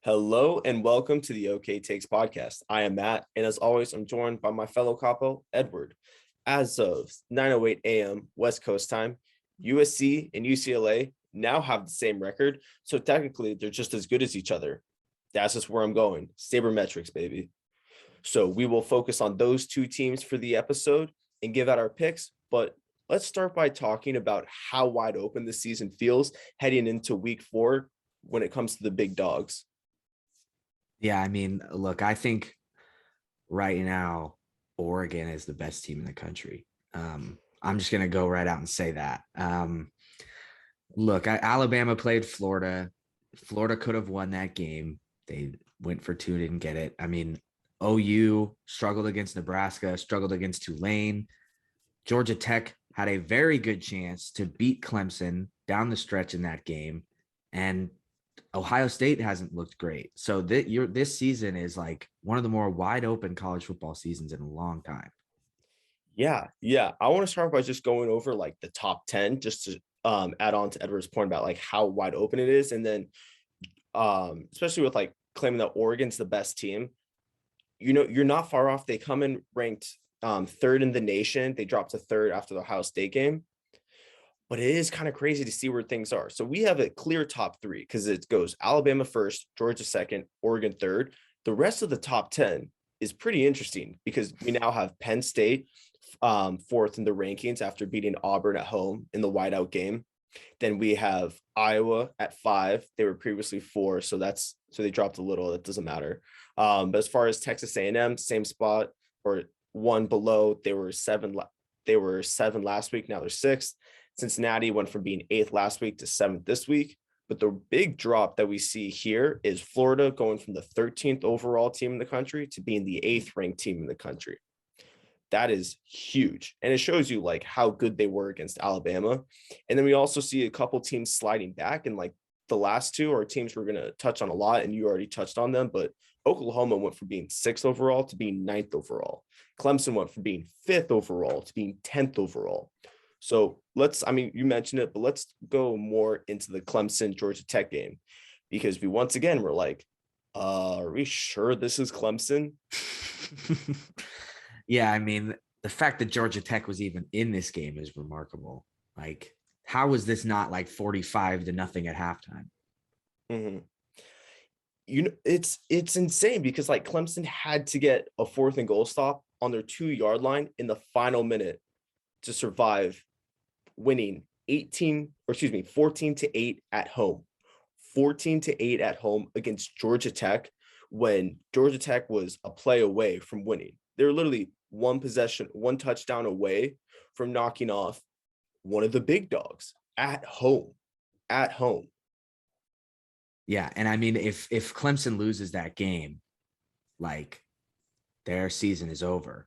Hello and welcome to the OK Takes podcast. I am Matt, and as always, I'm joined by my fellow capo, Edward. As of 9:08 a.m. West Coast time, USC and UCLA now have the same record, so technically they're just as good as each other. That's just where I'm going. Sabermetrics, baby. So we will focus on those two teams for the episode and give out our picks, but let's start by talking about how wide open the season feels heading into week 4 when it comes to the big dogs. Yeah, I mean, look, I think right now Oregon is the best team in the country. I'm just gonna go right out and say that. Look, Alabama played Florida. Florida could have won that game. They went for 2, didn't get it. I mean, OU struggled against Nebraska, struggled against Tulane. Georgia Tech had a very good chance to beat Clemson down the stretch in that game, and Ohio State hasn't looked great. So this season is like one of the more wide open college football seasons in a long time. Yeah. I want to start by just going over like the top 10, just to add on to Edward's point about like how wide open it is. And then especially with like claiming that Oregon's the best team, you're not far off. They come in ranked 3rd in the nation. They dropped to 3rd after the Ohio State game. But it is kind of crazy to see where things are. So we have a clear top 3 because it goes Alabama 1st, Georgia 2nd, Oregon 3rd. The rest of the top 10 is pretty interesting because we now have Penn State 4th in the rankings after beating Auburn at home in the whiteout game. Then we have Iowa at 5. They were previously 4, so they dropped a little. That doesn't matter. But as far as Texas A&M, same spot or one below. They were 7. They were 7 last week. Now they're 6th. Cincinnati went from being 8th last week to 7th this week. But the big drop that we see here is Florida going from the 13th overall team in the country to being the 8th ranked team in the country. That is huge. And it shows you like how good they were against Alabama. And then we also see a couple teams sliding back. And like the last 2 are teams we're going to touch on a lot. And you already touched on them. But Oklahoma went from being 6th overall to being 9th overall. Clemson went from being 5th overall to being 10th overall. So you mentioned it, but let's go more into the Clemson Georgia Tech game because we're like, are we sure this is Clemson? Yeah, I mean, the fact that Georgia Tech was even in this game is remarkable. Like, how was this not like 45-0 at halftime? Mm-hmm. It's insane because like Clemson had to get a 4th and goal stop on their 2-yard line in the final minute to survive, winning 14-8 at home. 14-8 at home against Georgia Tech when Georgia Tech was a play away from winning. They were literally one touchdown away from knocking off one of the big dogs at home. Yeah, and I mean, if Clemson loses that game, like their season is over,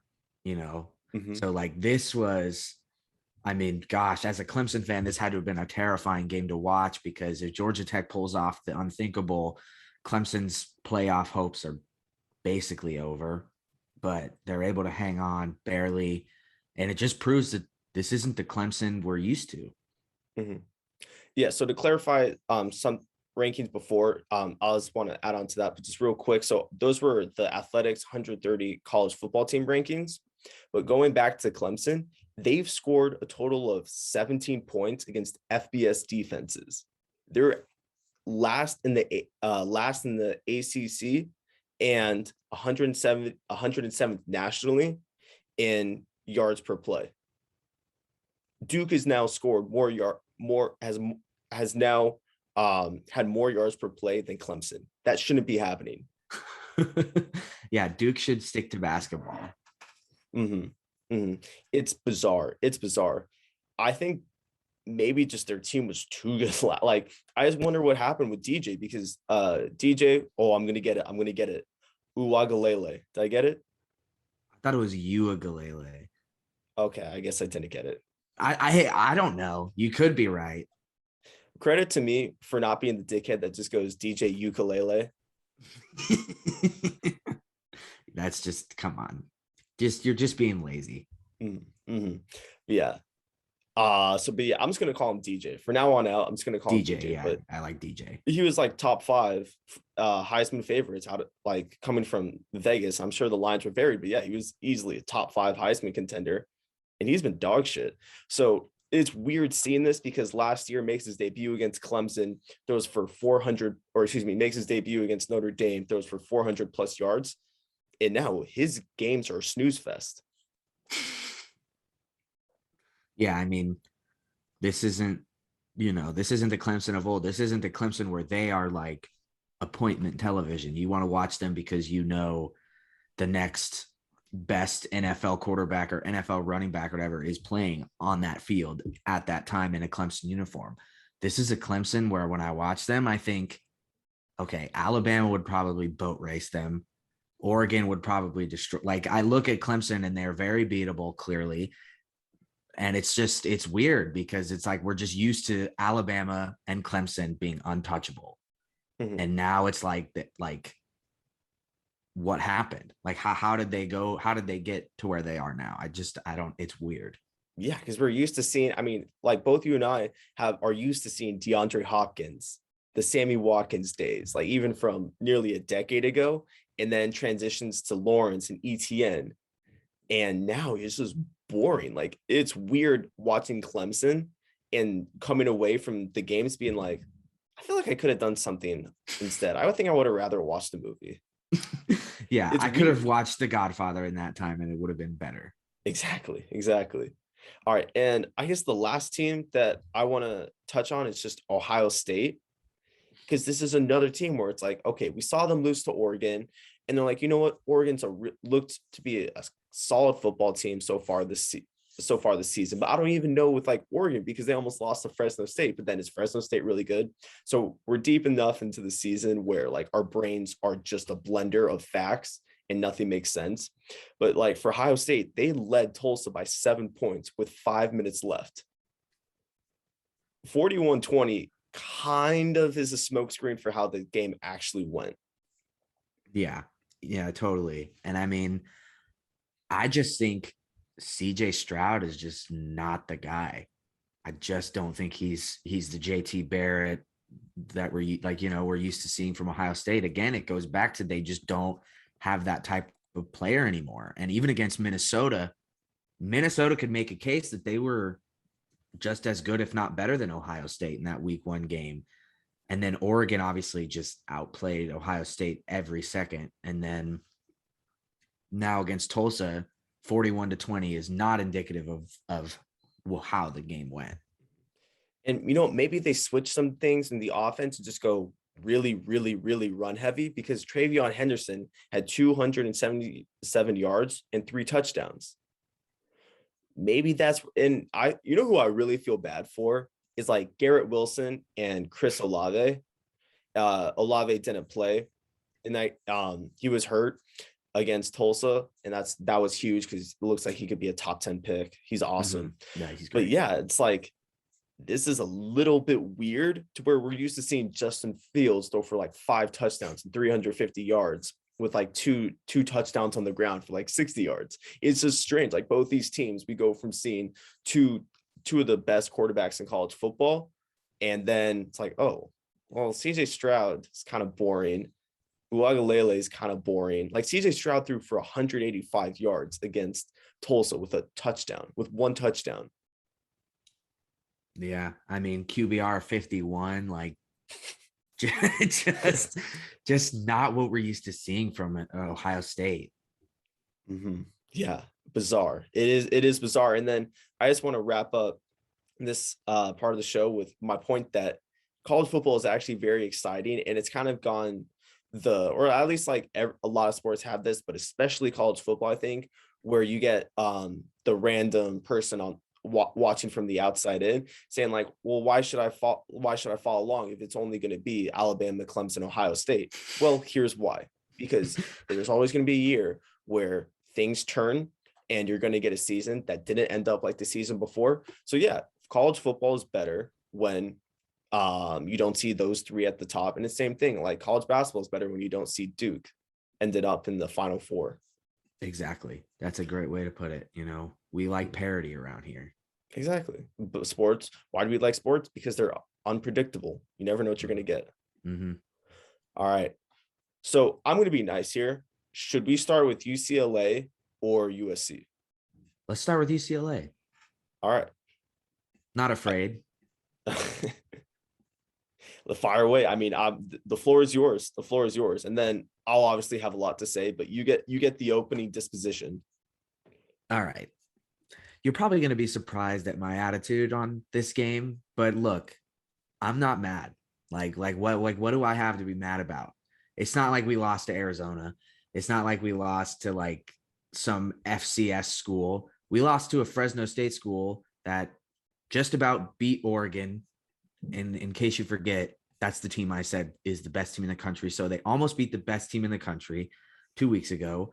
Mm-hmm. So like this was, I mean, gosh, as a Clemson fan, this had to have been a terrifying game to watch because if Georgia Tech pulls off the unthinkable, Clemson's playoff hopes are basically over, but they're able to hang on barely. And it just proves that this isn't the Clemson we're used to. Mm-hmm. Yeah. So to clarify some rankings before, I just want to add on to that, but just real quick. So those were the Athletics 130 college football team rankings. But going back to Clemson, they've scored a total of 17 points against FBS defenses. They're last in the ACC and 107th nationally in yards per play. Duke has now scored has now had more yards per play than Clemson. That shouldn't be happening. Yeah, Duke should stick to basketball. Mm-hmm. Mm-hmm. It's bizarre. I think maybe just their team was too good. Like, I just wonder what happened with DJ because DJ, I'm gonna get it. Uwagalele. Did I get it? I thought it was Uagalele. Okay, I guess I didn't get it. I don't know. You could be right. Credit to me for not being the dickhead that just goes DJ Ukulele. That's just, come on. You're just being lazy. Mm-hmm. Yeah. But yeah, I'm just gonna call him DJ for now on out. I'm just gonna call him DJ, DJ. yeah, But I like DJ. he was like top 5 Heisman favorites out of like coming from Vegas. I'm sure the lines were varied, but yeah, he was easily a top 5 Heisman contender, and he's been dog shit. So it's weird seeing this because last year makes his debut against Clemson, throws for 400, or excuse me, makes his debut against Notre Dame, throws for 400 plus yards, and now his games are a snooze fest. Yeah, I mean, this isn't, this isn't the Clemson of old. This isn't the Clemson where they are like appointment television. You want to watch them because the next best NFL quarterback or NFL running back or whatever is playing on that field at that time in a Clemson uniform. This is a Clemson where when I watch them, I think, okay, Alabama would probably boat race them. Oregon would probably destroy. Like I look at Clemson and they're very beatable, clearly. And it's weird because it's like we're just used to Alabama and Clemson being untouchable. Mm-hmm. And now it's like that, like what happened? Like how did they go? How did they get to where they are now? I don't, it's weird. Yeah, because we're used to seeing, I mean, like both you and I are used to seeing DeAndre Hopkins, the Sammy Watkins days, like even from nearly a decade ago, and then transitions to Lawrence and ETN. And now it's just boring. Like it's weird watching Clemson and coming away from the games being like, I feel like I could have done something instead. I would think I would have rather watched the movie. Yeah, I could have watched The Godfather in that time and it would have been better. Exactly. All right. And I guess the last team that I want to touch on is just Ohio State, because this is another team where it's like, okay, we saw them lose to Oregon, and they're like, you know what? Oregon's looked to be a solid football team so far this season, but I don't even know with like Oregon because they almost lost to Fresno State. But then is Fresno State really good? So we're deep enough into the season where like our brains are just a blender of facts and nothing makes sense. But like for Ohio State, they led Tulsa by 7 points with 5 minutes left. 41-20 kind of is a smokescreen for how the game actually went. Yeah, totally. And I mean, I just think CJ Stroud is just not the guy. I just don't think he's the JT Barrett that we're used to seeing from Ohio State. Again, it goes back to they just don't have that type of player anymore. And even against Minnesota could make a case that they were just as good, if not better than Ohio State in that week 1 game. And then Oregon obviously just outplayed Ohio State every second. And then now against Tulsa, 41-20 is not indicative of how the game went. And, maybe they switch some things in the offense and just go really, really, really run heavy, because Travion Henderson had 277 yards and 3 touchdowns. Maybe that's, and who I really feel bad for is like Garrett Wilson and Chris Olave. Olave didn't play, and he was hurt against Tulsa, and that was huge because it looks like he could be a top 10 pick. He's awesome. Mm-hmm. Yeah, he's great. But yeah, it's like this is a little bit weird to where we're used to seeing Justin Fields throw for like 5 touchdowns and 350 yards with like two touchdowns on the ground for like 60 yards. It's just strange. Like both these teams, we go from seeing two of the best quarterbacks in college football, and then it's like, oh, well, CJ Stroud is kind of boring. Uagalele is kind of boring. Like CJ Stroud threw for 185 yards against Tulsa with 1 touchdown. Yeah, I mean QBR 51, like just not what we're used to seeing from Ohio State. Mm-hmm. Yeah, bizarre. It is bizarre. And then I just want to wrap up this part of the show with my point that college football is actually very exciting, and it's kind of gone or at least like a lot of sports have this, but especially college football, I think, where you get the random person on watching from the outside in saying like, well, why should I follow along if it's only going to be Alabama, Clemson, Ohio State? Well, here's why. Because there's always going to be a year where things turn and you're going to get a season that didn't end up like the season before. So yeah, college football is better when you don't see those 3 at the top. And the same thing, like college basketball is better when you don't see Duke ended up in the Final Four. Exactly. That's a great way to put it. We like parity around here. Exactly. But sports, why do we like sports? Because they're unpredictable. You never know what you're going to get. Mm-hmm. All right. So I'm going to be nice here. Should we start with UCLA or USC? Let's start with UCLA. All right. Not afraid. The fire away. I mean, the floor is yours. The floor is yours. And then I'll obviously have a lot to say, but you get the opening disposition. All right. You're probably going to be surprised at my attitude on this game, but look, I'm not mad. What do I have to be mad about? It's not like we lost to Arizona. It's not like we lost to like some FCS school. We lost to a Fresno State school that just about beat Oregon. And in case you forget, that's the team I said is the best team in the country. So they almost beat the best team in the country 2 weeks ago.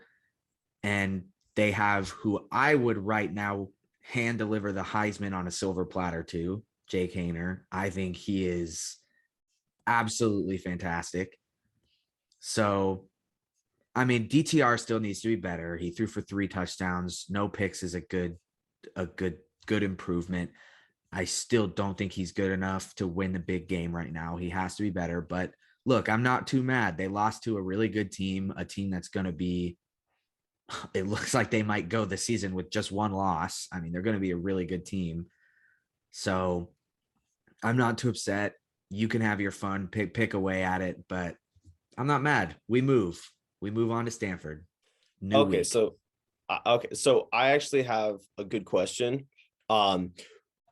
And they have who I would right now hand deliver the Heisman on a silver platter to, Jake Haener. I think he is absolutely fantastic. So, I mean, DTR still needs to be better. He threw for 3 touchdowns. No picks is a good improvement. I still don't think he's good enough to win the big game right now. He has to be better. But look, I'm not too mad. They lost to a really good team, a team that's going to be, it looks like they might go the season with just 1 loss. I mean, they're going to be a really good team. So I'm not too upset. You can have your fun, pick away at it, but I'm not mad. We move on to Stanford. New Okay, week. so I actually have a good question.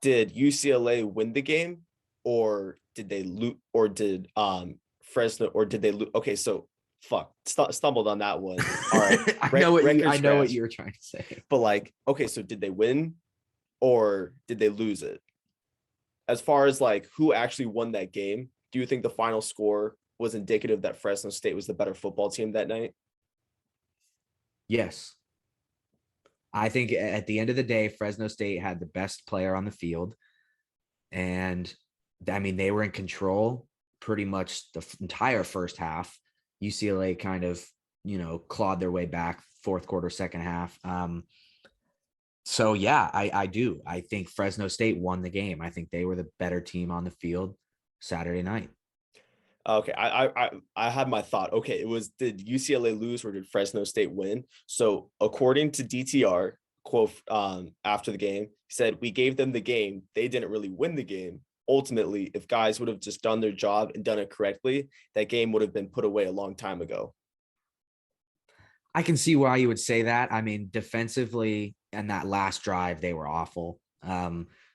Did UCLA win the game, or did they lose, or did Fresno, or did they lose? Okay, so stumbled on that one. All right. I know what you were trying to say. But like, okay, so did they win or did they lose it? As far as like who actually won that game, do you think the final score was indicative that Fresno State was the better football team that night? Yes. I think at the end of the day, Fresno State had the best player on the field. And I mean, they were in control pretty much the entire first half. UCLA kind of, clawed their way back fourth quarter, second half. So yeah, I do. I think Fresno State won the game. I think they were the better team on the field Saturday night. Okay, I had my thought. Okay, did UCLA lose or did Fresno State win? So according to DTR, quote after the game, he said, "We gave them the game. They didn't really win the game. Ultimately, if guys would have just done their job and done it correctly, that game would have been put away a long time ago." I can see why you would say that. I mean, defensively and that last drive, they were awful.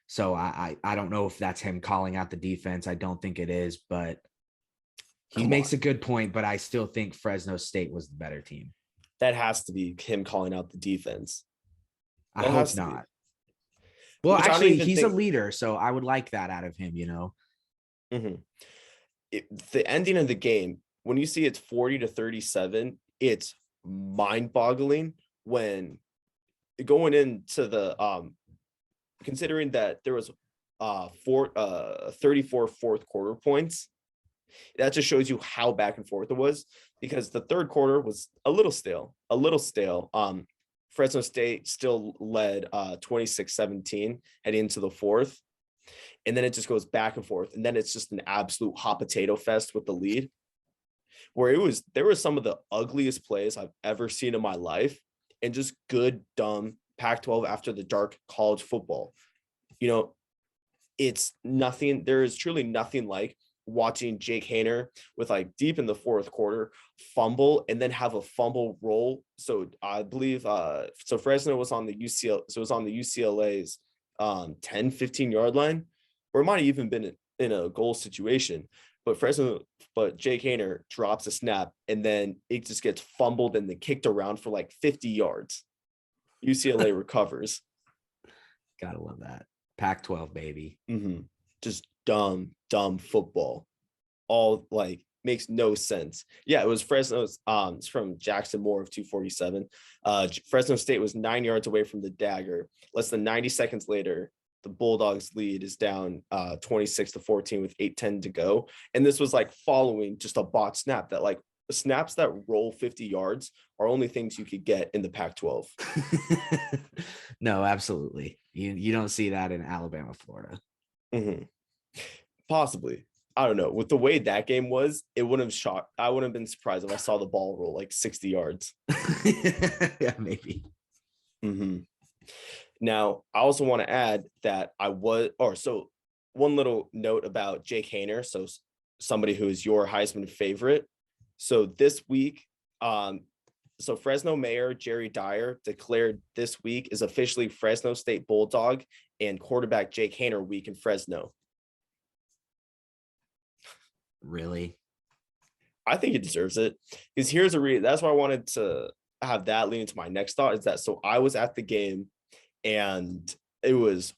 So I don't know if that's him calling out the defense. I don't think it is, but he makes a good point, but I still think Fresno State was the better team. That has to be him calling out the defense. I hope not. Well, Which actually, he's a leader, so I would like that out of him, Mm-hmm. The ending of the game, when you see it's 40-37, it's mind-boggling when going into the considering that there was 34 fourth quarter points. That just shows you how back and forth it was, because the third quarter was a little stale. Fresno State still led 26-17 heading into the fourth. And then it just goes back and forth. And then it's just an absolute hot potato fest with the lead, where there was some of the ugliest plays I've ever seen in my life, and just good, dumb Pac-12 after the dark college football. It's nothing. There is truly nothing like watching Jake Haener with like deep in the fourth quarter fumble and then have a fumble roll. So I believe Fresno was on the UCLA's 10-15 yard line, or it might have even been in a goal situation. But Jake Haener drops a snap and then it just gets fumbled and then kicked around for like 50 yards. UCLA recovers. Gotta love that. Pac-12, baby. Mm-hmm. Just dumb football. All like makes no sense. Yeah, it was Fresno's. It's from Jackson Moore of 247. Fresno State was 9 yards away from the dagger. Less than 90 seconds later, the Bulldogs lead is down 26-14 with 8:10 to go. And this was like following just a bot snap that like snaps that roll 50 yards are only things you could get in the Pac-12. No, absolutely. You don't see that in Alabama, Florida. Mm-hmm. Possibly. I don't know. With the way that game was, it wouldn't have shocked. I wouldn't have been surprised if I saw the ball roll like 60 yards. Yeah, maybe. Mm-hmm. Now, I also want to add that one little note about Jake Haener. So somebody who is your Heisman favorite. So this week, so Fresno Mayor Jerry Dyer declared this week is officially Fresno State Bulldog and quarterback Jake Haener week in Fresno. Really? I think he deserves it because here's a reason. That's why I wanted to have that lead into my next thought is that so I was at the game and it was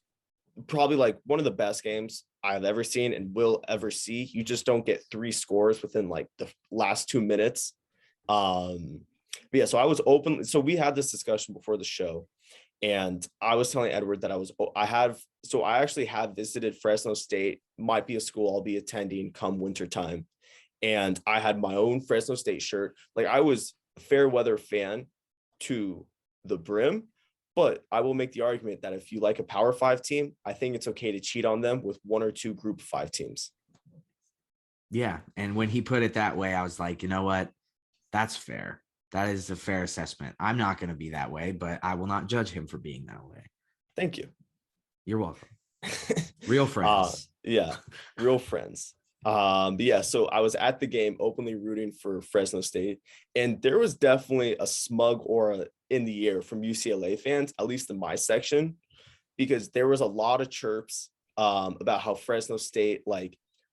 probably like one of the best games I've ever seen and will ever see. You just don't get 3 scores within like the last 2 minutes. But yeah, so I was open. So we had this discussion before the show and I was telling Edward that I actually have visited Fresno State, might be a school I'll be attending come winter time. And I had my own Fresno State shirt. Like I was a fair weather fan to the brim, but I will make the argument that if you like a Power 5 team, I think it's okay to cheat on them with 1 or 2 Group 5 teams. Yeah. And when he put it that way, I was like, you know what? That's fair. That is a fair assessment. I'm not going to be that way, but I will not judge him for being that way. Thank you. You're welcome. Real friends. Yeah, real friends. But yeah, so I was at the game openly rooting for Fresno State, and there was definitely a smug aura in the air from UCLA fans, at least in my section, because there was a lot of chirps about how Fresno State,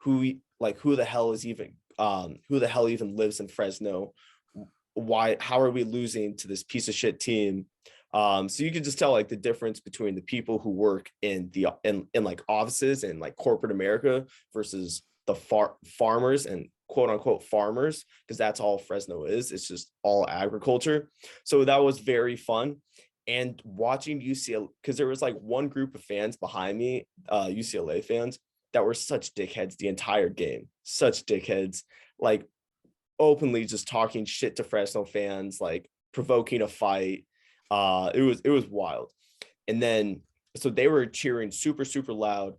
who the hell even lives in Fresno? How are we losing to this piece of shit team? So you can just tell like the difference between the people who work in like offices and like corporate America versus the farmers and quote unquote farmers, because that's all Fresno is. It's just all agriculture. So that was very fun. And watching UCLA, because there was like one group of fans behind me, UCLA fans, that were such dickheads the entire game. Such dickheads, like openly just talking shit to Fresno fans, like provoking a fight. It was wild. And then so they were cheering super, super loud.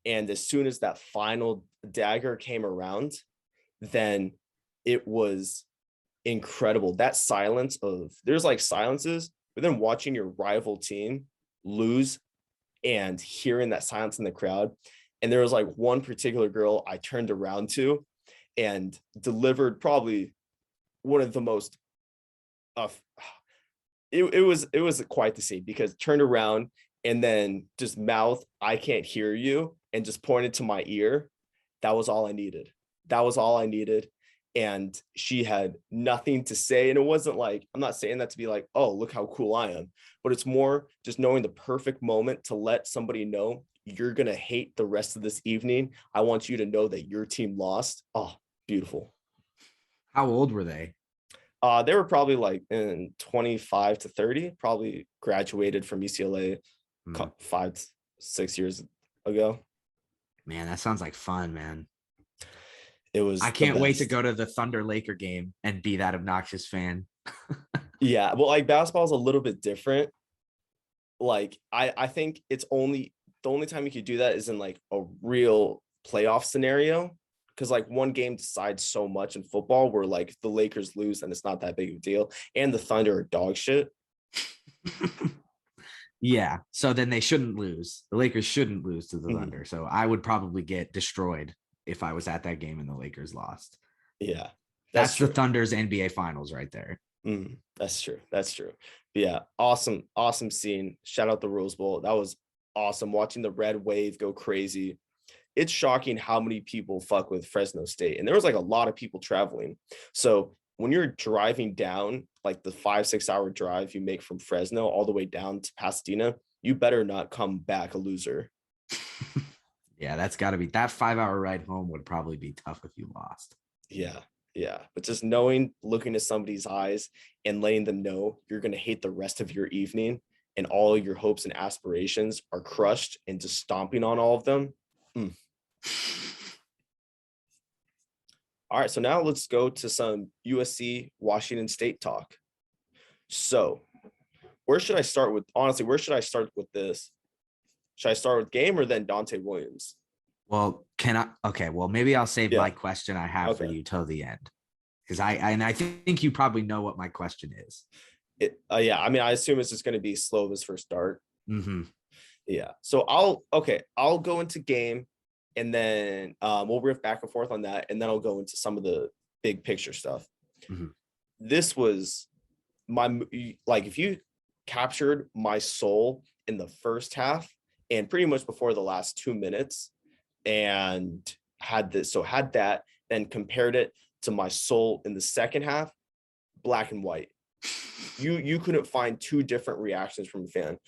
And as soon as that final dagger came around, then it was incredible. That silence there's like silences, but then watching your rival team lose and hearing that silence in the crowd. And there was like one particular girl I turned around to and delivered probably one of the most it was quite the scene, because turned around and then just mouth, "I can't hear you," and just pointed to my ear. That was all I needed. That was all I needed. And she had nothing to say. And it wasn't like, I'm not saying that to be like, oh, look how cool I am, but it's more just knowing the perfect moment to let somebody know you're going to hate the rest of this evening. I want you to know that your team lost. Oh, beautiful. How old were they? They were probably like in 25 to 30, probably graduated from UCLA 5 to 6 years ago. Man, that sounds like fun, man. It was. I can't wait to go to the Thunder Laker game and be that obnoxious fan. Yeah, well, like basketball is a little bit different. Like I think it's the only time you could do that is in like a real playoff scenario, because like one game decides so much in football where like if the Lakers lose and it's not that big of a deal, and the Thunder are dog shit. Yeah, so then they shouldn't lose. The Lakers shouldn't lose to the Thunder. So I would probably get destroyed if I was at that game and the Lakers lost. Yeah, that's the Thunder's NBA Finals right there. That's true. That's true. But yeah, awesome scene. Shout out the Rose Bowl. That was awesome. Watching the red wave go crazy. It's shocking how many people fuck with Fresno State. And there was like a lot of people traveling. So when you're driving down, like the 5-6 hour drive you make from Fresno all the way down to Pasadena, you better not come back a loser. Yeah, that's got to be, that 5-hour ride home would probably be tough if you lost. Yeah. But just knowing, looking at somebody's eyes and letting them know you're going to hate the rest of your evening and all your hopes and aspirations are crushed, and just stomping on all of them. All right, so now let's go to some USC Washington State talk. So where should I start with? Honestly, where should I start with this? Should I start with game or then Dante Williams? Well, can I? Okay, well, maybe I'll save Yeah. my question I have for Okay. you till the end, because I think you probably know what my question is. Yeah. I mean, I assume it's just going to be Slova's first start. Mm-hmm. Yeah. So I'll go into game, and then we'll riff back and forth on that, and then I'll go into some of the big picture stuff. Mm-hmm. This was if you captured my soul in the first half and pretty much before the last 2 minutes, and had that, then compared it to my soul in the second half, black and white. You couldn't find two different reactions from a fan.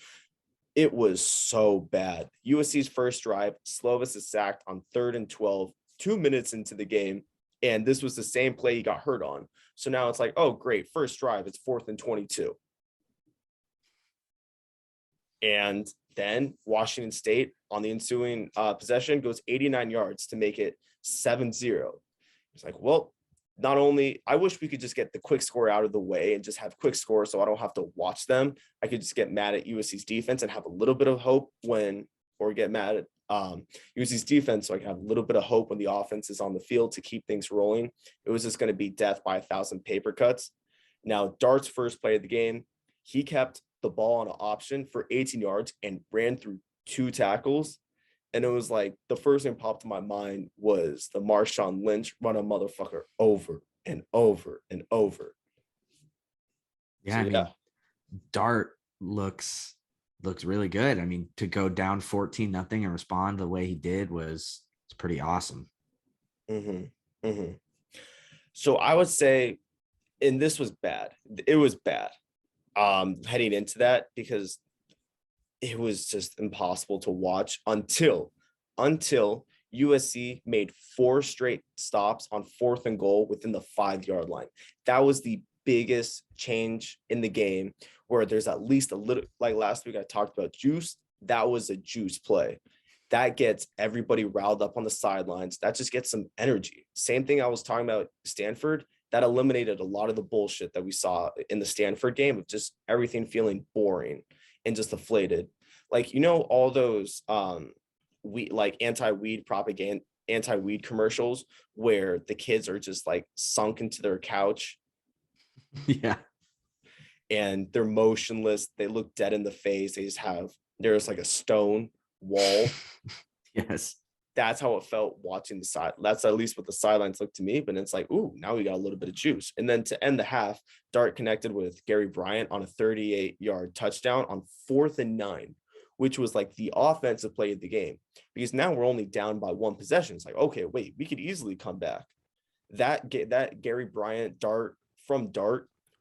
It was so bad. USC's first drive, Slovis is sacked on 3rd and 12, 2 minutes into the game. And this was the same play he got hurt on. So now it's like, oh, great. First drive, it's 4th and 22. And then Washington State on the ensuing possession goes 89 yards to make it 7-0. It's like, well, not only I wish we could just get the quick score out of the way and just have quick score so I don't have to watch them. I could just get mad at USC's defense and have a little bit of hope or get mad at USC's defense so I can have a little bit of hope when the offense is on the field to keep things rolling. It was just going to be death by 1,000 paper cuts. Now, Dart's first play of the game, he kept the ball on an option for 18 yards and ran through 2 tackles. And it was like the first thing popped to my mind was the Marshawn Lynch run a motherfucker over and over and over. Yeah, I mean, Dart looks really good. I mean, to go down 14-0 and respond the way he did it's pretty awesome. Mm-hmm. Mm-hmm. So I would say, and this was bad. It was bad heading into that because it was just impossible to watch until USC made 4 straight stops on 4th and goal within the 5-yard line. That was the biggest change in the game, where there's at least a little, like last week I talked about juice. That was a juice play. That gets everybody riled up on the sidelines. That just gets some energy. Same thing I was talking about Stanford. That eliminated a lot of the bullshit that we saw in the Stanford game of just everything feeling boring and just deflated. Like, all those anti-weed propaganda, anti-weed commercials where the kids are just like sunk into their couch. Yeah. And they're motionless. They look dead in the face. There's like a stone wall. Yes. That's how it felt watching the side. That's at least what the sidelines look to me. But it's like, ooh, now we got a little bit of juice. And then to end the half, Dart connected with Gary Bryant on a 38-yard touchdown on 4th and 9, which was like the offensive play of the game. Because now we're only down by 1 possession. It's like, okay, wait, we could easily come back. That Gary Bryant Dart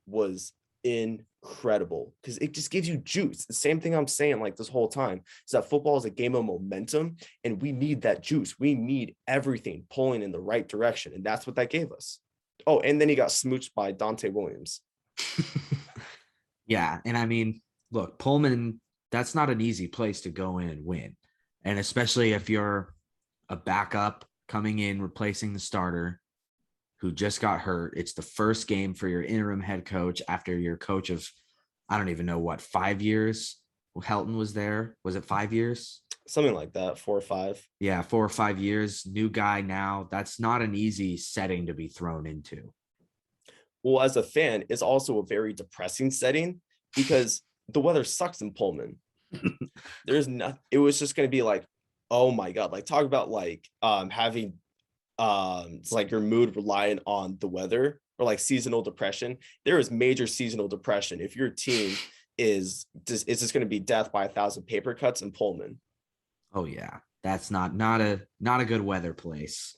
was incredible because it just gives you juice. The same thing I'm saying like this whole time is that football is a game of momentum, and we need that juice. We need everything pulling in the right direction, and that's what that gave us. Oh, and then he got smooched by Dante Williams. Yeah, and I mean, look, Pullman, that's not an easy place to go in and win, and especially if you're a backup coming in replacing the starter who just got hurt. It's the first game for your interim head coach after your coach of, I don't even know what, 5 years. Helton was there. Was it 5 years? Something like that, 4 or 5. Yeah, 4 or 5 years. New guy now. That's not an easy setting to be thrown into. Well, as a fan, it's also a very depressing setting because the weather sucks in Pullman. There's nothing. It was just going to be like, oh my God, like talk about like having it's like your mood relying on the weather, or like seasonal depression. There is major seasonal depression if your team is just going to be death by 1,000 paper cuts in Pullman. Oh yeah, that's not a good weather place.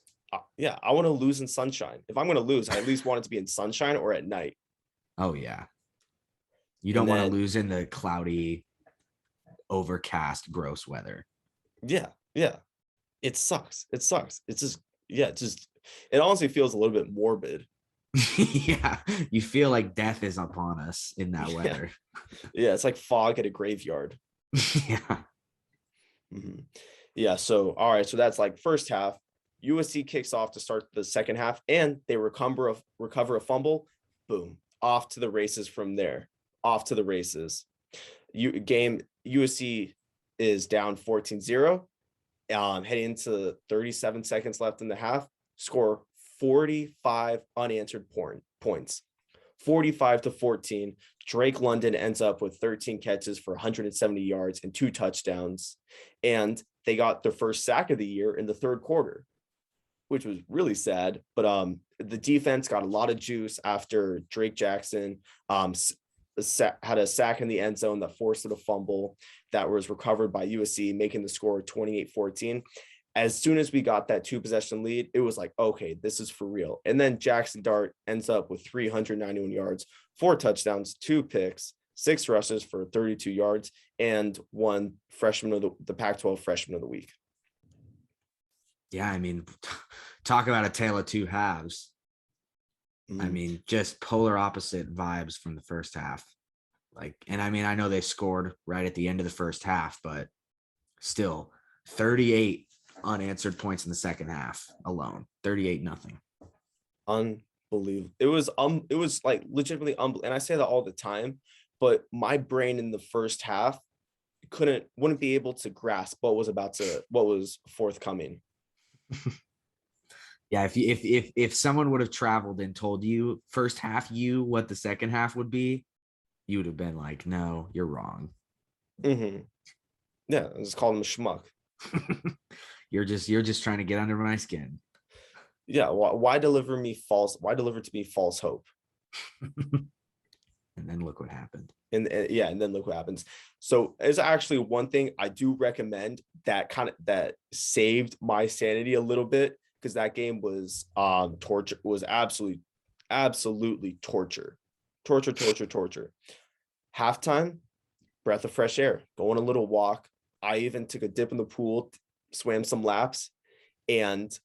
Yeah, I want to lose in sunshine. If I'm going to lose, I at least want it to be in sunshine or at night. Oh yeah, you don't want to lose in the cloudy, overcast, gross weather. Yeah, it sucks. It's just it honestly feels a little bit morbid. Yeah, you feel like death is upon us in that weather. Yeah, it's like fog at a graveyard. Yeah. Mm-hmm. Yeah, so all right, so that's like first half. USC kicks off to start the second half, and they recover a fumble. Boom, off to the races from there. Off to the races. USC is down 14-0. Heading into 37 seconds left in the half, score 45 unanswered points. 45-14. Drake London ends up with 13 catches for 170 yards and 2 touchdowns. And they got their first sack of the year in the third quarter, which was really sad. But the defense got a lot of juice after Drake Jackson had a sack in the end zone that forced a fumble that was recovered by USC, making the score 28-14. As soon as we got that 2-possession lead, it was like, okay, this is for real. And then Jackson Dart ends up with 391 yards, 4 touchdowns, 2 picks, 6 rushes for 32 yards, and won the Pac-12 freshman of the week. Yeah, I mean, talk about a tale of two halves. I mean, just polar opposite vibes from the first half. And I mean, I know they scored right at the end of the first half, but still 38 unanswered points in the second half alone. 38-0. Unbelievable. It was like legitimately unbelievable. And I say that all the time, but my brain in the first half wouldn't be able to grasp what was forthcoming. Yeah, if someone would have traveled and told you first half what the second half would be, you would have been like, no, you're wrong. Yeah, I just called him a schmuck. You're just trying to get under my skin. Yeah, why deliver to me false hope? And then look what happened. And then look what happens. So it's actually one thing I do recommend that saved my sanity a little bit, because that game was torture. Was absolutely torture. Halftime, breath of fresh air, go on a little walk. I even took a dip in the pool, swam some laps, and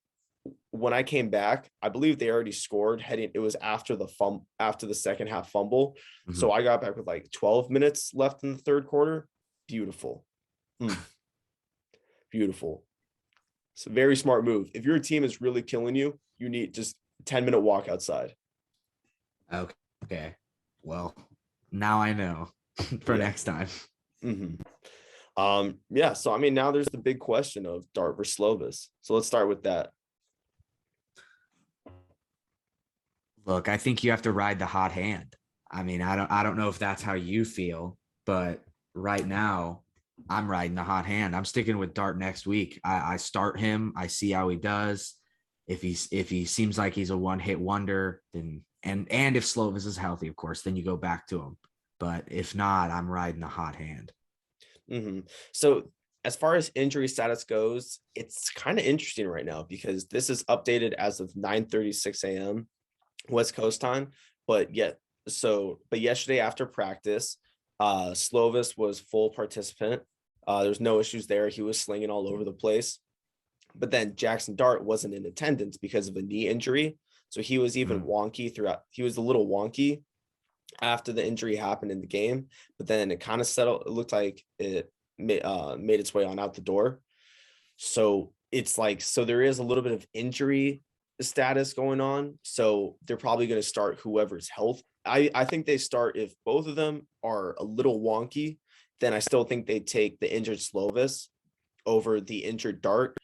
when I came back, I believe they already scored. It was after the second half fumble. Mm-hmm. So I got back with like 12 minutes left in the third quarter. Beautiful. Beautiful. It's a very smart move. If your team is really killing you, you need just a 10-minute walk outside. Okay. Well, now I know for next time. Yeah. So, I mean, now there's the big question of Dart versus Slovis. So let's start with that. Look, I think you have to ride the hot hand. I mean, I don't know if that's how you feel, but right now I'm riding the hot hand. I'm sticking with Dart next week. I start him. I see how he does. If he seems like he's a one-hit wonder, then and if Slovis is healthy, of course, then you go back to him. But if not, I'm riding the hot hand. So as far as injury status goes, it's kind of interesting right now because this is updated as of 9:36 a.m. West Coast time. But yesterday after practice, Slovis was full participant. There's no issues there. He was slinging all over the place. But then Jackson Dart wasn't in attendance because of a knee injury. So he was even wonky throughout. He was a little wonky after the injury happened in the game. But then it kind of settled. It looked like it made its way on out the door. So it's like, so there is a little bit of injury status going on. So they're probably going to start whoever's health. I think they start if both of them are a little wonky, then I still think they take the injured Slovis over the injured Dart.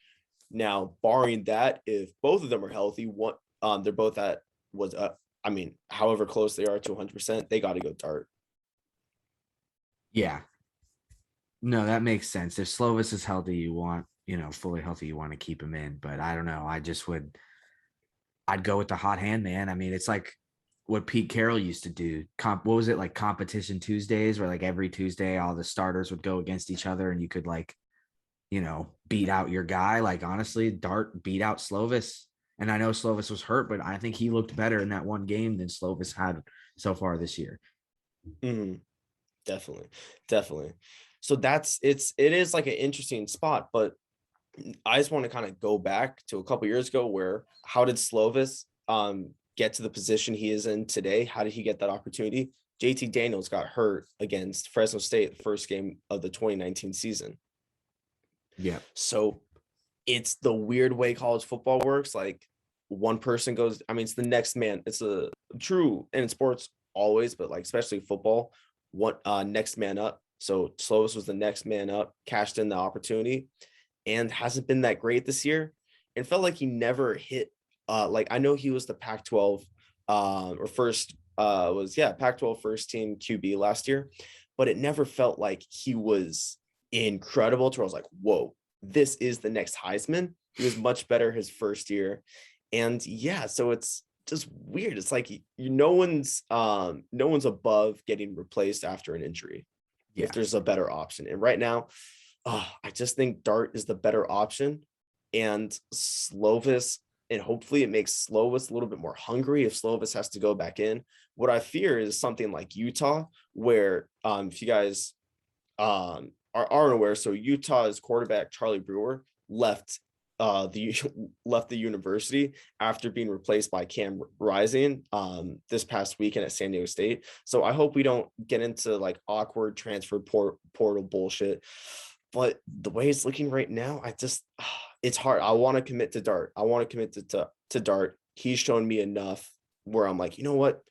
Now, barring that, if both of them are healthy, they're both however close they are to 100%, they got to go Dart. Yeah. No, that makes sense. If Slovis is healthy, fully healthy, you want to keep him in. But I don't know. I'd go with the hot hand, man. I mean, it's like what Pete Carroll used to do. What was it, like Competition Tuesdays, where like every Tuesday all the starters would go against each other and you could beat out your guy. Like, honestly, Dart beat out Slovis. And I know Slovis was hurt, but I think he looked better in that one game than Slovis had so far this year. Definitely. So it is like an interesting spot, but I just want to kind of go back to a couple years ago where how did Slovis get to the position he is in today? How did he get that opportunity? JT Daniels got hurt against Fresno State the first game of the 2019 season. Yeah. So it's the weird way college football works. Like one person goes, I mean, it's the next man. It's a true in sports always, but like especially football, what next man up. So Slovis was the next man up, cashed in the opportunity, and hasn't been that great this year. And felt like he never hit. Like I know he was the Pac-12 or first was Pac-12 first team QB last year, but it never felt like he was incredible to where I was like, whoa, this is the next Heisman. He was much better his first year. And yeah, so it's just weird. It's like no one's above getting replaced after an injury if there's a better option. And right now, I just think Dart is the better option. And Slovis, and hopefully it makes Slovis a little bit more hungry if Slovis has to go back in. What I fear is something like Utah, where if you guys aren't aware, so Utah's quarterback Charlie Brewer left the university after being replaced by Cam Rising this past weekend at San Diego State. So I hope we don't get into like awkward transfer portal bullshit. But the way it's looking right now, it's hard. I want to commit to Dart. I want to commit to Dart. He's shown me enough where I'm like, you know what?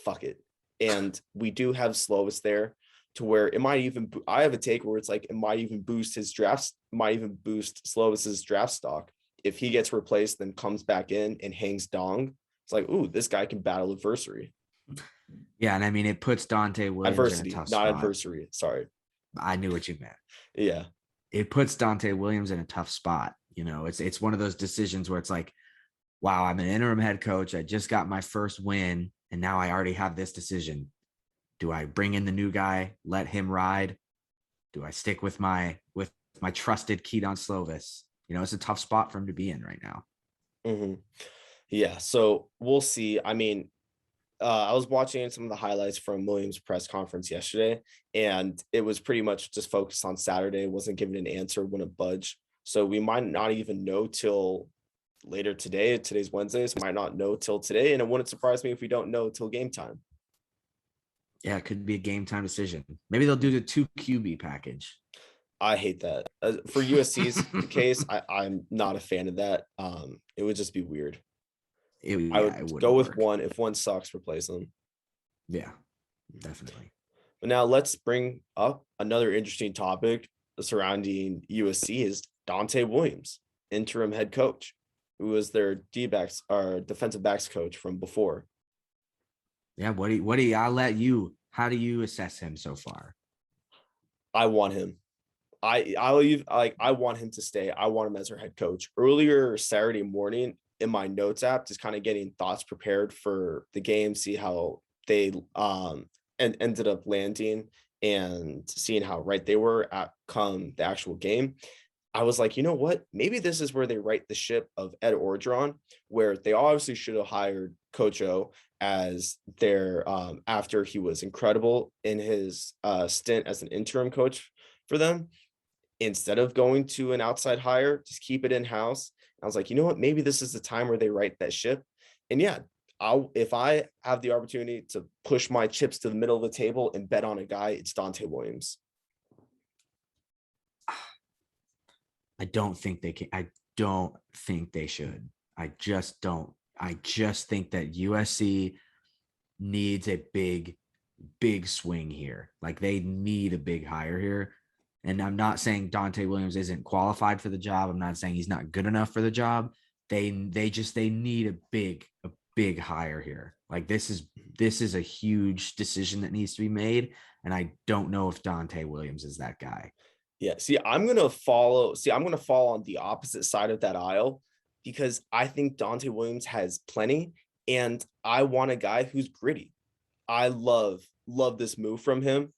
Fuck it. And we do have Slovis there to where it might even, I have a take where it's like, it might even boost Slovis's draft stock. If he gets replaced, then comes back in and hangs dong. It's like, ooh, this guy can battle adversity. Yeah. And I mean, it puts Dante Williams in a tough spot. Not adversary. Sorry. I knew what you meant. Yeah. It puts Dante Williams in a tough spot. You know, it's one of those decisions where it's like, wow, I'm an interim head coach. I just got my first win, and now I already have this decision. Do I bring in the new guy, let him ride? Do I stick with my trusted Keaton Slovis? You know, it's a tough spot for him to be in right now. Mm-hmm. Yeah, so we'll see. I mean, I was watching some of the highlights from Williams' press conference yesterday, and it was pretty much just focused on Saturday. Wasn't given an answer, wouldn't budge. So we might not even know till later today. Today's Wednesday, so might not know till today, and it wouldn't surprise me if we don't know till game time. Yeah, it could be a game time decision. Maybe they'll do the 2 QB package. I hate that. For USC's case, I'm not a fan of that. It would just be weird. I would go with one. If one sucks, replace them. Yeah, definitely. But now let's bring up another interesting topic surrounding USC is Dante Williams, interim head coach, who was their D-backs or defensive backs coach from before. Yeah, how do you assess him so far? I want him. I want him to stay. I want him as our head coach. Earlier Saturday morning in my notes app, just kind of getting thoughts prepared for the game, see how they and ended up landing and seeing how right they were at come the actual game. I was like, you know what? Maybe this is where they right the ship of Ed Orgeron, where they obviously should have hired Coach O as their after he was incredible in his stint as an interim coach for them. Instead of going to an outside hire, just keep it in-house. I was like, you know what? Maybe this is the time where they right that ship. And yeah, if I have the opportunity to push my chips to the middle of the table and bet on a guy, it's Dante Williams. I don't think they can. I don't think they should. I just don't. I just think that USC needs a big swing here. Like they need a big hire here. And I'm not saying Dante Williams isn't qualified for the job. I'm not saying he's not good enough for the job. They need a big hire here. Like this is a huge decision that needs to be made. And I don't know if Dante Williams is that guy. Yeah. I'm going to fall on the opposite side of that aisle because I think Dante Williams has plenty and I want a guy who's gritty. I love this move from him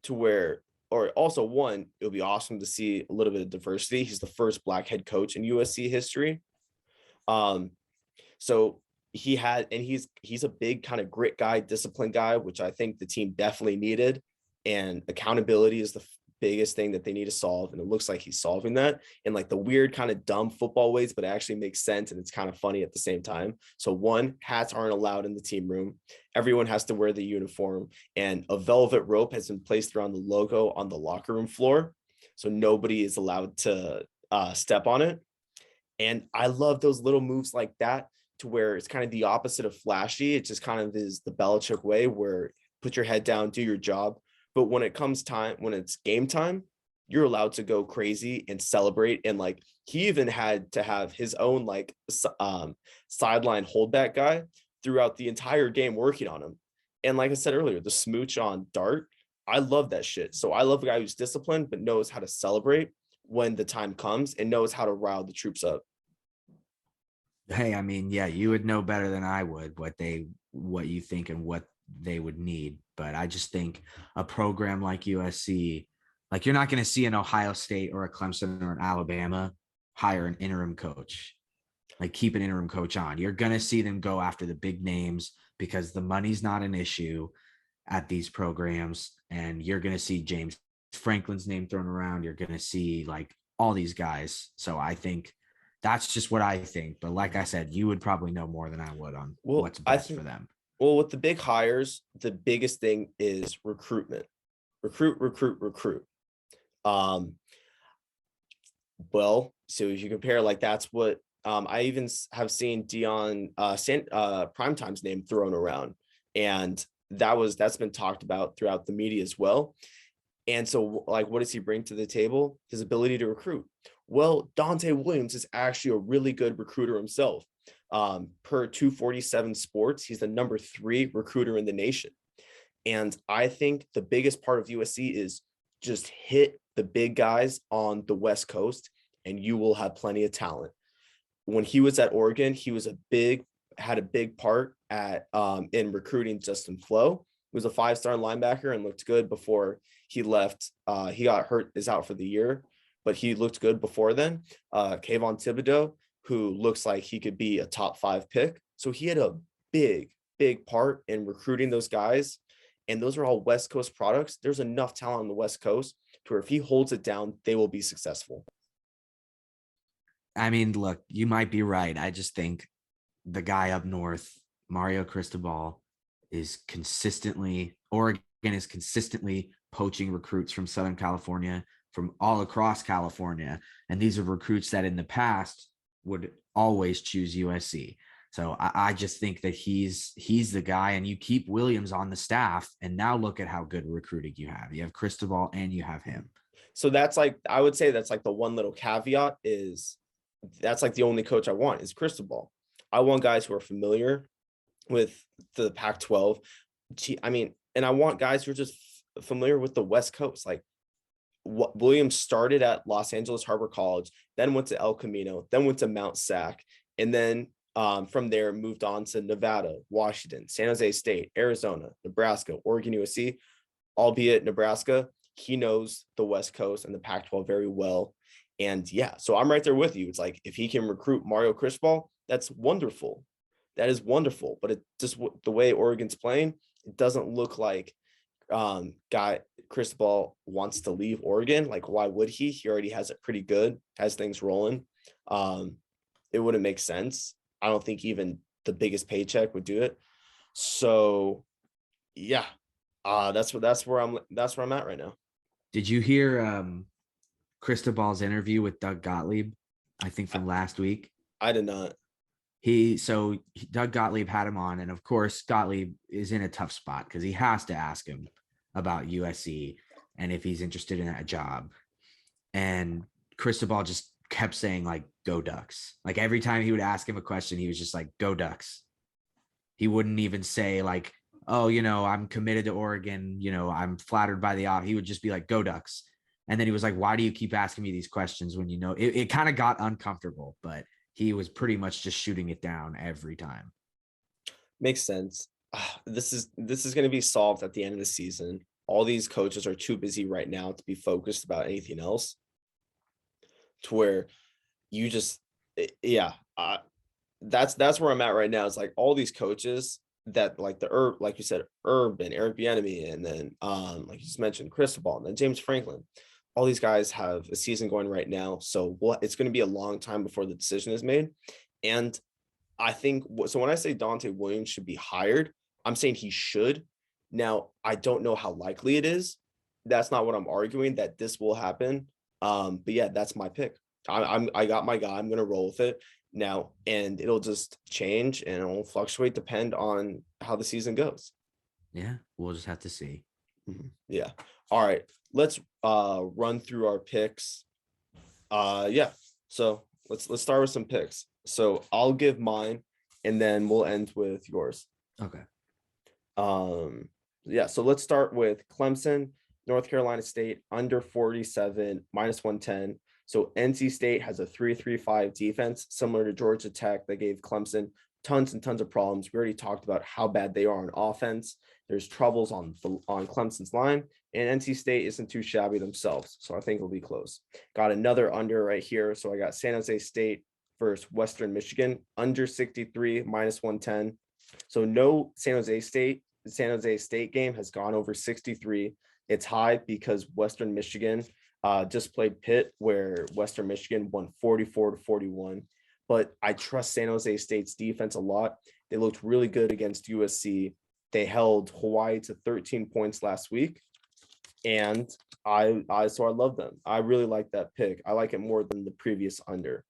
to where, or also one, it would be awesome to see a little bit of diversity. He's the first Black head coach in USC history. So he's a big kind of grit guy, discipline guy, which I think the team definitely needed. And accountability is the biggest thing that they need to solve. And it looks like he's solving that in like the weird kind of dumb football ways, but it actually makes sense. And it's kind of funny at the same time. So one, hats aren't allowed in the team room. Everyone has to wear the uniform and a velvet rope has been placed around the logo on the locker room floor. So nobody is allowed to step on it. And I love those little moves like that, to where it's kind of the opposite of flashy. It just kind of is the Belichick way, where put your head down, do your job. But when it comes time, when it's game time, you're allowed to go crazy and celebrate. And like, he even had to have his own like sideline holdback guy throughout the entire game working on him. And like I said earlier, the smooch on Dart, I love that shit. So I love a guy who's disciplined but knows how to celebrate when the time comes and knows how to rile the troops up. Hey, I mean, yeah, you would know better than I would what you think and what they would need. But I just think a program like USC, like you're not going to see an Ohio State or a Clemson or an Alabama hire an interim coach, like keep an interim coach on. You're going to see them go after the big names because the money's not an issue at these programs. And you're going to see James Franklin's name thrown around. You're going to see like all these guys. So I think that's just what I think. But like I said, you would probably know more than I would on what's best for them. Well, with the big hires, the biggest thing is recruitment. Recruit. Um, well, so if you compare, like that's what I even have seen Primetime's name thrown around, and that's been talked about throughout the media as well. And so, like, what does he bring to the table? His ability to recruit. Well, Dante Williams is actually a really good recruiter himself. Per 247 Sports, he's the number 3 recruiter in the nation. And I think the biggest part of USC is just hit the big guys on the West Coast, and you will have plenty of talent. When he was at Oregon, he was had a big part at in recruiting Justin Flo. He was a 5-star linebacker and looked good before he left. He got hurt, is out for the year, but he looked good before then. Kayvon Thibodeau, who looks like he could be a top 5 pick. So he had a big part in recruiting those guys. And those are all West Coast products. There's enough talent on the West Coast to where if he holds it down, they will be successful. I mean, look, you might be right. I just think the guy up north, Mario Cristobal, Oregon is consistently poaching recruits from Southern California, from all across California. And these are recruits that in the past would always choose USC. So I just think that he's the guy, and you keep Williams on the staff, and now look at how good recruiting you have. You have Cristobal and you have him. So that's like, I would say that's like the one little caveat is that's like the only coach I want is Cristobal. I want guys who are familiar with the Pac-12. I mean, and I want guys who are just familiar with the West Coast. Like what Williams started at Los Angeles Harbor College, then went to El Camino, then went to Mount Sac, and then from there moved on to Nevada, Washington, San Jose State, Arizona, Nebraska, Oregon, USC. Albeit Nebraska, he knows the West Coast and the Pac-12 very well. And yeah, so I'm right there with you. It's like if he can recruit Mario Cristobal, that's wonderful. That is wonderful. But it just the way Oregon's playing, it doesn't look like Cristobal wants to leave Oregon. Like, why would he? He already has it pretty good, has things rolling. It wouldn't make sense. I don't think even the biggest paycheck would do it. So yeah, that's where I'm at right now. Did you hear Cristobal's interview with Doug Gottlieb? I think from last week. I did not. Doug Gottlieb had him on, and of course Gottlieb is in a tough spot because he has to ask him about USC and if he's interested in that job. And Cristobal just kept saying like, "Go Ducks." Like every time he would ask him a question, he was just like, "Go Ducks." He wouldn't even say like, "Oh, I'm committed to Oregon. I'm flattered by the offer." He would just be like, "Go Ducks." And then he was like, "Why do you keep asking me these questions when it kind of got uncomfortable?" But he was pretty much just shooting it down every time. Makes sense. This is going to be solved at the end of the season. All these coaches are too busy right now to be focused about anything else. To where you just, that's where I'm at right now. It's like all these coaches that like like you said, Urban, Eric Bieniemy, and then like you just mentioned, Cristobal, and then James Franklin. All these guys have a season going right now, so it's going to be a long time before the decision is made. And I think so. When I say Dante Williams should be hired, I'm saying he should. Now I don't know how likely it is. That's not what I'm arguing that this will happen. But yeah, that's my pick. I got my guy. I'm gonna roll with it now, and it'll just change and it'll fluctuate depend on how the season goes. Yeah, we'll just have to see. Yeah. All right. Let's run through our picks. Yeah. So let's start with some picks. So I'll give mine and then we'll end with yours. Okay. Yeah, so let's start with Clemson, North Carolina State under 47 minus 110. So NC State has a 3-3-5 defense similar to Georgia Tech that gave Clemson tons and tons of problems. We already talked about how bad they are on offense. There's troubles on Clemson's line, and NC State isn't too shabby themselves. So I think it'll be close. Got another under right here. So I got San Jose State versus Western Michigan under 63 minus 110. So no San Jose State game has gone over 63. It's high because Western Michigan just played Pitt, where Western Michigan won 44-41. But I trust San Jose State's defense a lot. They looked really good against USC. They held Hawaii to 13 points last week, and I love them. I really like that pick. I like it more than the previous under.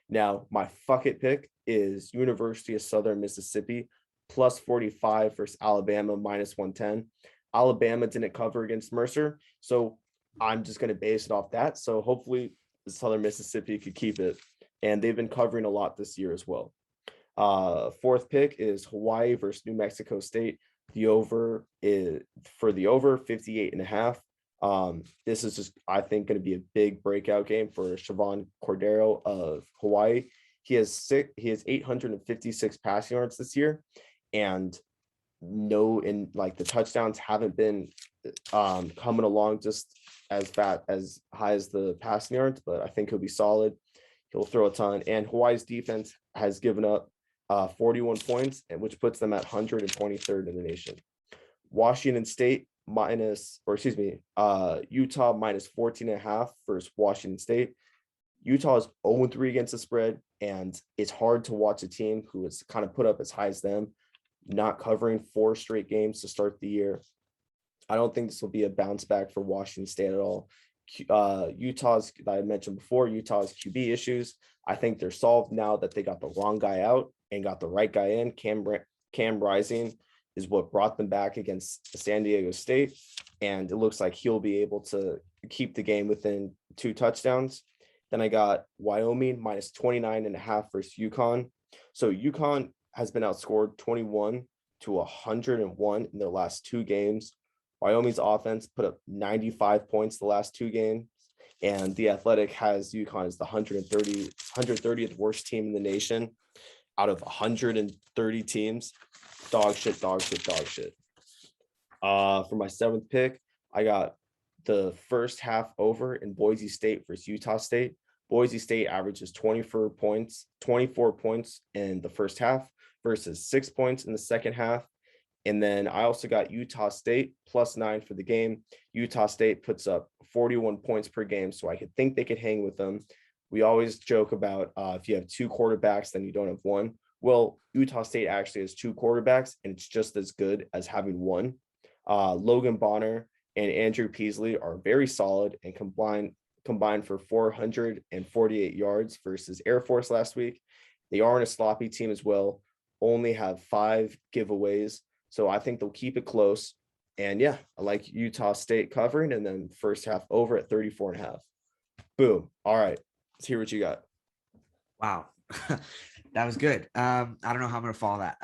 Now, my fuck it pick is University of Southern Mississippi plus 45 versus Alabama minus 110. Alabama didn't cover against Mercer, so I'm just going to base it off that. So hopefully Southern Mississippi could keep it, and they've been covering a lot this year as well. Fourth pick is Hawaii versus New Mexico State. The over is 58.5. This is just, I think, going to be a big breakout game for Siobhan Cordero of Hawaii. He has 856 passing yards this year, and the touchdowns haven't been coming along just as high as the passing yards, but I think he'll be solid. He'll throw a ton, and Hawaii's defense has given up 41 points, which puts them at 123rd in the nation. Washington State Utah minus 14.5 versus Washington State. Utah is 0-3 against the spread, and it's hard to watch a team who has kind of put up as high as them, not covering 4 straight games to start the year. I don't think this will be a bounce back for Washington State at all. Utah's, I mentioned before, Utah's QB issues. I think they're solved now that they got the wrong guy out and got the right guy in. Cam Rising is what brought them back against San Diego State, and it looks like he'll be able to keep the game within 2 touchdowns. Then I got Wyoming minus 29.5 versus Yukon. So Yukon has been outscored 21-101 in their last 2 games. Wyoming's offense put up 95 points the last 2 games, and The Athletic has Yukon as the 130th worst team in the nation out of 130 teams. Dog shit. For my 7th pick, I got the first half over in Boise State versus Utah State. Boise State averages 24 points in the first half versus 6 points in the second half. And then I also got Utah State plus 9 for the game. Utah State puts up 41 points per game, so I could think they could hang with them. We always joke about if you have 2 quarterbacks, then you don't have one. Well, Utah State actually has 2 quarterbacks, and it's just as good as having one. Logan Bonner and Andrew Peasley are very solid and combined for 448 yards versus Air Force last week. They aren't a sloppy team as well, only have 5 giveaways. So I think they'll keep it close. And yeah, I like Utah State covering, and then first half over at 34.5. Boom. All right. Let's hear what you got. Wow. That was good. I don't know how I'm going to follow that.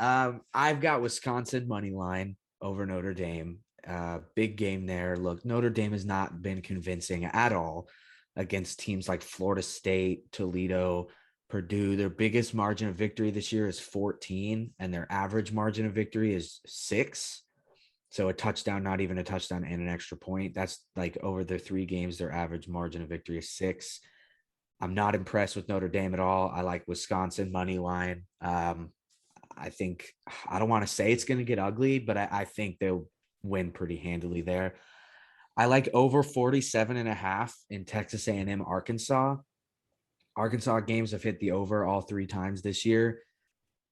I've got Wisconsin money line over Notre Dame. Big game there. Look, Notre Dame has not been convincing at all against teams like Florida State, Toledo, Purdue. Their biggest margin of victory this year is 14, and their average margin of victory is 6. So a touchdown, not even a touchdown, and an extra point. That's like over their 3 games, their average margin of victory is 6. I'm not impressed with Notre Dame at all. I like Wisconsin money line. I think, I don't want to say it's going to get ugly, but I think they'll win pretty handily there. I like over 47.5 in Texas A&M Arkansas. Arkansas games have hit the over all 3 times this year.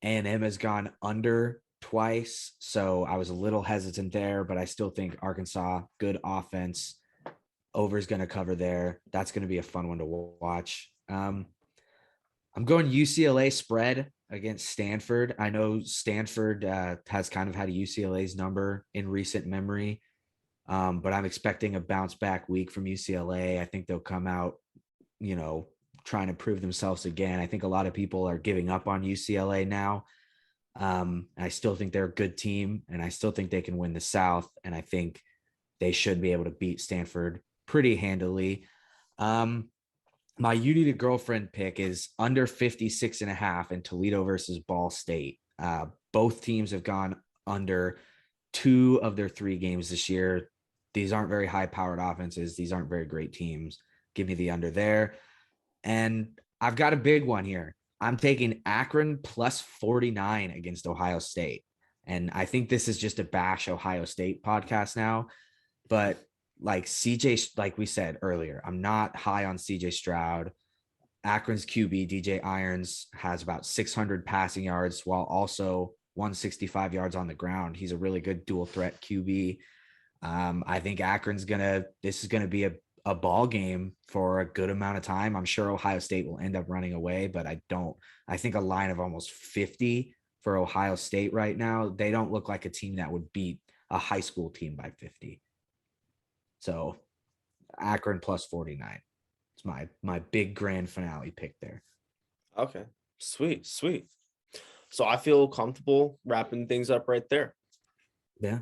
A&M has gone under twice, so I was a little hesitant there, but I still think Arkansas, good offense. Over is going to cover there. That's going to be a fun one to watch. I'm going UCLA spread against Stanford. I know Stanford has kind of had a UCLA's number in recent memory, but I'm expecting a bounce back week from UCLA. I think they'll come out, trying to prove themselves again. I think a lot of people are giving up on UCLA now. I still think they're a good team, and I still think they can win the South, and I think they should be able to beat Stanford pretty handily. My you need a girlfriend pick is under 56.5 in Toledo versus Ball State. Both teams have gone under 2 of their 3 games this year. These aren't very high powered offenses. These aren't very great teams. Give me the under there. And I've got a big one here. I'm taking Akron plus 49 against Ohio State. And I think this is just a bash Ohio State podcast now, but like CJ, like we said earlier, I'm not high on CJ Stroud. Akron's QB, DJ Irons, has about 600 passing yards while also 165 yards on the ground. He's a really good dual threat QB. I think this is going to be a ball game for a good amount of time. I'm sure Ohio State will end up running away, but I think a line of almost 50 for Ohio State right now. They don't look like a team that would beat a high school team by 50. So Akron plus 49. It's my big grand finale pick there. Okay. Sweet. So I feel comfortable wrapping things up right there. Yeah.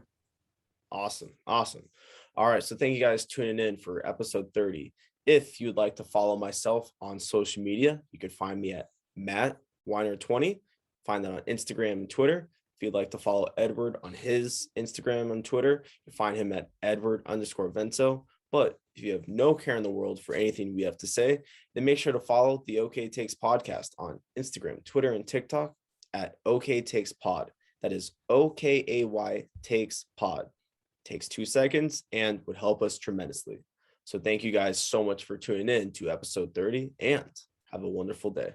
Awesome. All right. So thank you guys tuning in for episode 30. If you'd like to follow myself on social media, you can find me at Matt Weiner20. Find that on Instagram and Twitter. If you'd like to follow Edward on his Instagram and Twitter, you find him at Edward_Venso. But if you have no care in the world for anything we have to say, then make sure to follow the OK Takes podcast on Instagram, Twitter, and TikTok at OK Takes Pod. That is OKAY Takes Pod. Takes 2 seconds and would help us tremendously. So thank you guys so much for tuning in to episode 30 and have a wonderful day.